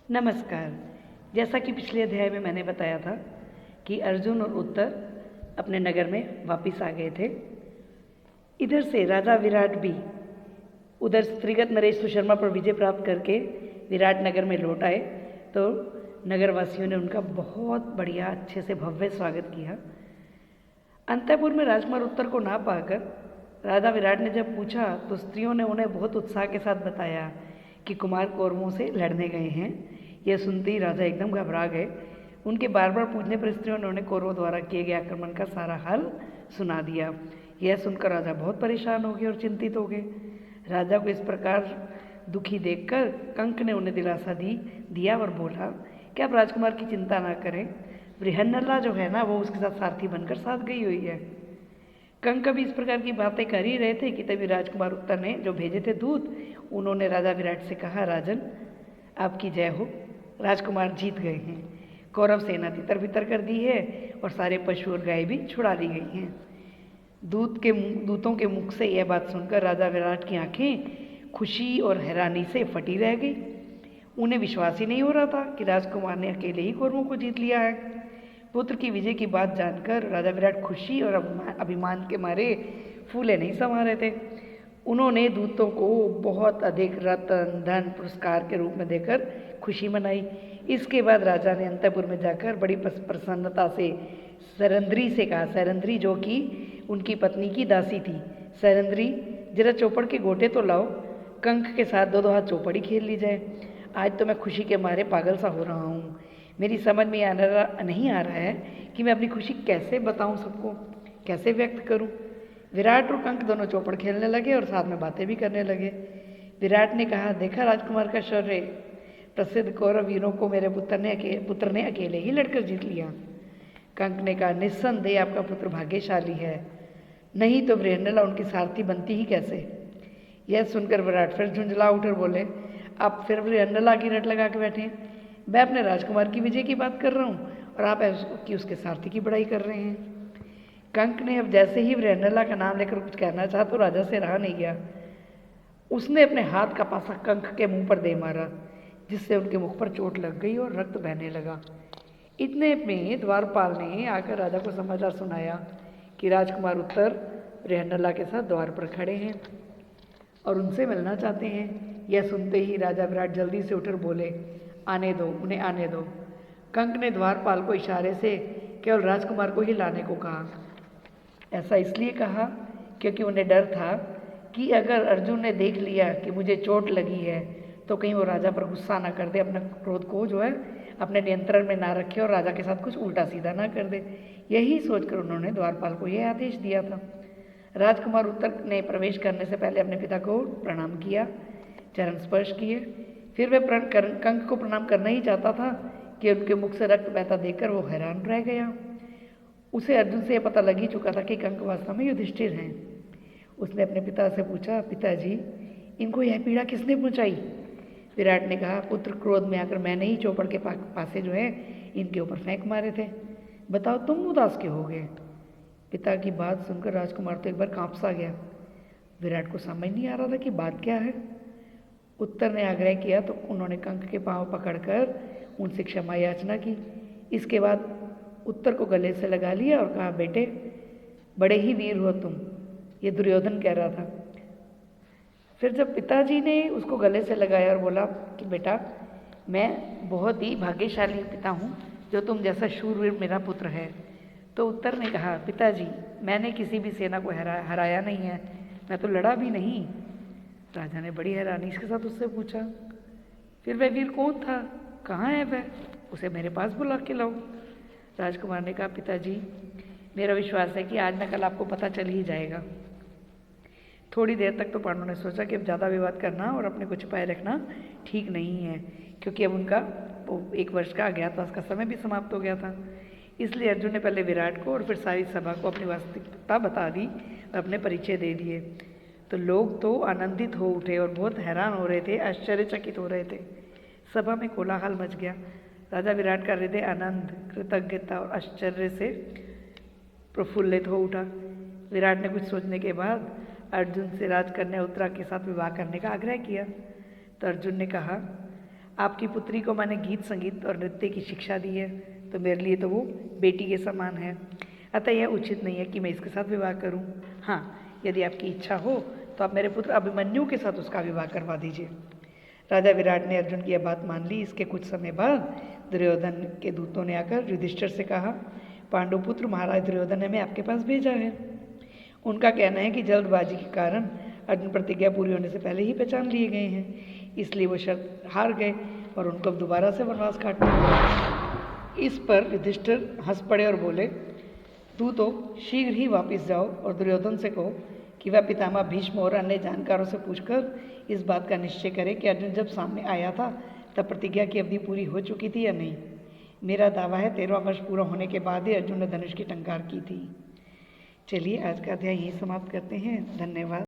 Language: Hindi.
नमस्कार। जैसा कि पिछले अध्याय में मैंने बताया था कि अर्जुन और उत्तर अपने नगर में वापस आ गए थे। इधर से राजा विराट भी उधर स्त्रीगत नरेश सुशर्मा पर विजय प्राप्त करके विराट नगर में लौट आए, तो नगरवासियों ने उनका बहुत बढ़िया अच्छे से भव्य स्वागत किया। अंतःपुर में राजकुमार उत्तर को ना पाकर राजा विराट ने जब पूछा तो स्त्रियों ने उन्हें बहुत उत्साह के साथ बताया कि कुमार कौरवों से लड़ने गए हैं। यह सुनते ही राजा एकदम घबरा गए। उनके बार बार पूछने पर स्त्रियों ने उन्हें कौरवों द्वारा किए गए आक्रमण का सारा हाल सुना दिया। यह सुनकर राजा बहुत परेशान हो गए और चिंतित हो गए। राजा को इस प्रकार दुखी देखकर कंक ने उन्हें दिलासा दिया और बोला कि आप राजकुमार की चिंता ना करें, बृहन्नला जो है ना वो उसके साथ सारथी बनकर साथ गई हुई है। कंक भी इस प्रकार की बातें कर ही रहे थे कि तभी राजकुमार उत्तर ने जो भेजे थे दूत, उन्होंने राजा विराट से कहा, राजन आपकी जय हो, राजकुमार जीत गए हैं। कौरव सेना तितर बितर कर दी है और सारे पशु और गाय भी छुड़ा ली गई हैं। दूतों के मुख से यह बात सुनकर राजा विराट की आंखें खुशी और हैरानी से फटी रह गई। उन्हें विश्वास ही नहीं हो रहा था कि राजकुमार ने अकेले ही कौरवों को जीत लिया है। पुत्र की विजय की बात जानकर राजा विराट खुशी और अभिमान के मारे फूले नहीं समा रहे थे। उन्होंने दूतों को बहुत अधिक रत्न धन पुरस्कार के रूप में देकर खुशी मनाई। इसके बाद राजा ने अंतःपुर में जाकर बड़ी प्रसन्नता से सरंद्री से कहा, सरंद्री जो कि उनकी पत्नी की दासी थी, सरंद्री जरा चौपड़ के गोटे तो लाओ, कंक के साथ दो हाथ चौपड़ी खेल ली जाए। आज तो मैं खुशी के मारे पागल सा हो रहा हूँ। मेरी समझ में नहीं आ रहा है कि मैं अपनी खुशी कैसे बताऊँ सबको, कैसे व्यक्त करूँ। विराट और कंक दोनों चौपड़ खेलने लगे और साथ में बातें भी करने लगे। विराट ने कहा, देखा राजकुमार का शौर्य, प्रसिद्ध कौरव वीरों को मेरे पुत्र ने अकेले ही लड़कर जीत लिया। कंक ने कहा, निस्संदेह आपका पुत्र भाग्यशाली है, नहीं तो बृहन्नला उनकी सारथी बनती ही कैसे। यह सुनकर विराट फिर झुंझला उठे और बोले, आप फिर बृहन्नला की रट लगा के बैठे। मैं अपने राजकुमार की विजय की बात कर रहा हूँ और आप उसके सारथी की बड़ाई कर रहे हैं। कंक ने अब जैसे ही बृहन्नला का नाम लेकर कुछ कहना चाहा तो राजा से रहा नहीं गया। उसने अपने हाथ का पासा कंक के मुंह पर दे मारा, जिससे उनके मुख पर चोट लग गई और रक्त बहने लगा। इतने में द्वारपाल ने आकर राजा को समाचार सुनाया कि राजकुमार उत्तर बृहन्नला के साथ द्वार पर खड़े हैं और उनसे मिलना चाहते हैं। यह सुनते ही राजा विराट जल्दी से उठकर बोले, आने दो, उन्हें आने दो। कंक ने द्वारपाल को इशारे से केवल राजकुमार को ही लाने को कहा। ऐसा इसलिए कहा क्योंकि उन्हें डर था कि अगर अर्जुन ने देख लिया कि मुझे चोट लगी है तो कहीं वो राजा पर गुस्सा ना कर दे, अपने क्रोध को जो है अपने नियंत्रण में ना रखे और राजा के साथ कुछ उल्टा सीधा ना कर दे। यही सोचकर उन्होंने द्वारपाल को यह आदेश दिया था। राजकुमार उत्तर ने प्रवेश करने से पहले अपने पिता को प्रणाम किया, चरण स्पर्श किए। फिर वे कंक को प्रणाम करना ही चाहता था कि उनके मुख से रक्त बहता देखकर वो हैरान रह गया। उसे अर्जुन से यह पता लग ही चुका था कि कंक वास्तव में युधिष्ठिर हैं। उसने अपने पिता से पूछा, पिताजी इनको यह पीड़ा किसने पहुंचाई। विराट ने कहा, पुत्र क्रोध में आकर मैंने ही चौपड़ के पासे जो है इनके ऊपर फेंक मारे थे। बताओ तुम उदास क्यों हो गए। पिता की बात सुनकर राजकुमार तो एक बार कांप सा गया। विराट को समझ नहीं आ रहा था कि बात क्या है। उत्तर ने आग्रह किया तो उन्होंने कंक के पांव पकड़कर उनसे क्षमा याचना की। इसके बाद उत्तर को गले से लगा लिया और कहा, बेटे बड़े ही वीर हो तुम, ये दुर्योधन कह रहा था। फिर जब पिताजी ने उसको गले से लगाया और बोला कि बेटा मैं बहुत ही भाग्यशाली पिता हूँ जो तुम जैसा शूरवीर मेरा पुत्र है, तो उत्तर ने कहा, पिताजी मैंने किसी भी सेना को हराया नहीं है, मैं तो लड़ा भी नहीं। राजा ने बड़ी हैरानी के साथ उससे पूछा, फिर वह वीर कौन था, कहाँ है वह, उसे मेरे पास बुला के लाओ। राजकुमार ने कहा, पिताजी मेरा विश्वास है कि आज न कल आपको पता चल ही जाएगा। थोड़ी देर तक तो पांडवों ने सोचा कि अब ज़्यादा विवाद करना और अपने को छिपाए रखना ठीक नहीं है, क्योंकि अब उनका 1 वर्ष का अज्ञातवास का समय भी समाप्त हो गया था। इसलिए अर्जुन ने पहले विराट को और फिर सारी सभा को अपनी वास्तविकता बता दी और अपने परिचय दे दिए। तो लोग तो आनंदित हो उठे और बहुत हैरान हो रहे थे, आश्चर्यचकित हो रहे थे। सभा में कोलाहल मच गया। राजा विराट का हृदय आनंद, कृतज्ञता और आश्चर्य से प्रफुल्लित हो उठा। विराट ने कुछ सोचने के बाद अर्जुन से राजकन्या उत्तरा के साथ विवाह करने का आग्रह किया। तो अर्जुन ने कहा, आपकी पुत्री को मैंने गीत संगीत और नृत्य की शिक्षा दी है, तो मेरे लिए तो वो बेटी के समान है। अतः यह उचित नहीं है कि मैं इसके साथ विवाह करूं। हाँ, यदि आपकी इच्छा हो तो आप मेरे पुत्र अभिमन्यु के साथ उसका विवाह करवा दीजिए। राजा विराट ने अर्जुन की यह बात मान ली। इसके कुछ समय बाद दुर्योधन के दूतों ने आकर युधिष्ठिर से कहा, पांडुपुत्र महाराज दुर्योधन ने हमें आपके पास भेजा है। उनका कहना है कि जल्दबाजी के कारण अर्जुन प्रतिज्ञा पूरी होने से पहले ही पहचान लिए गए हैं, इसलिए वो शर्त हार गए और उनको अब दोबारा से वनवास काटना पड़ा। इस पर युधिष्ठिर हंस पड़े और बोले, तू तो शीघ्र ही वापस जाओ और दुर्योधन से कहो कि वह पितामह भीष्म और अन्य जानकारों से पूछकर इस बात का निश्चय करे कि अर्जुन जब सामने आया था तब प्रतिज्ञा की अवधि पूरी हो चुकी थी या नहीं। मेरा दावा है 13वां वर्ष पूरा होने के बाद ही अर्जुन ने धनुष की टंकार की थी। चलिए आज का अध्याय यहीं समाप्त करते हैं। धन्यवाद।